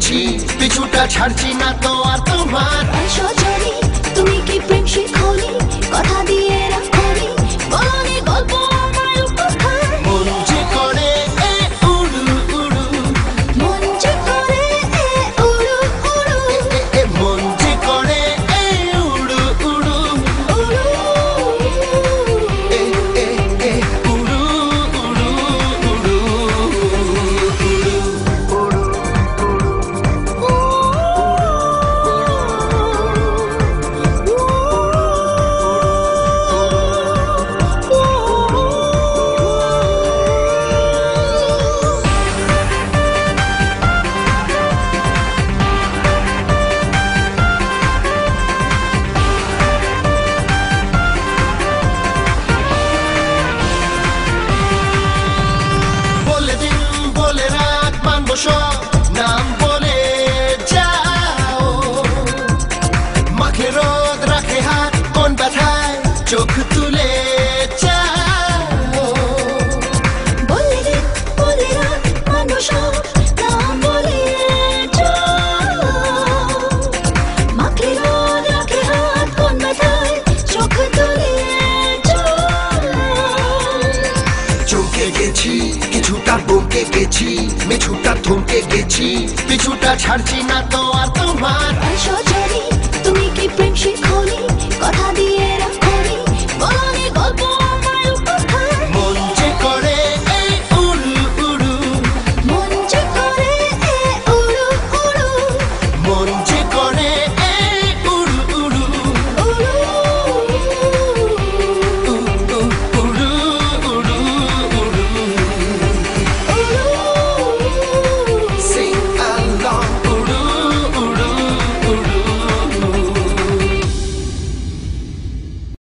গেছি পিছুটা ছাড়ছি না তো আর তোমার সজনী তুমি কি প্রেম শিখনি কথা দিয়ে রাখনি বলনি গল্প আমার উপহার মন যে করে এ উড়ু উড়ু মন যে করে এ উড়ু উড়ু মন যে করে এ উড়ু উড়ু উড়ু এ এ এ উড়ু উড়ু উড়ু বলে দিন বলে রাত মানব সব নাম বলে যাও মাখে রোদ রাখে হাত কোন ব্যথায় চোখ তুলে যাও বলে দিন বলে রাত মানুষ নাম বলে মাকে রোদ রাখে হাত কোন ব্যথায় চোখ তুলে চমকে গেছি কিছুটা বমকে গেছি মিছুটা থমকে গেছি পিছুটা ছাড়ছি না তো আর তোমার সজনী তুমি কি প্রেম শিখনি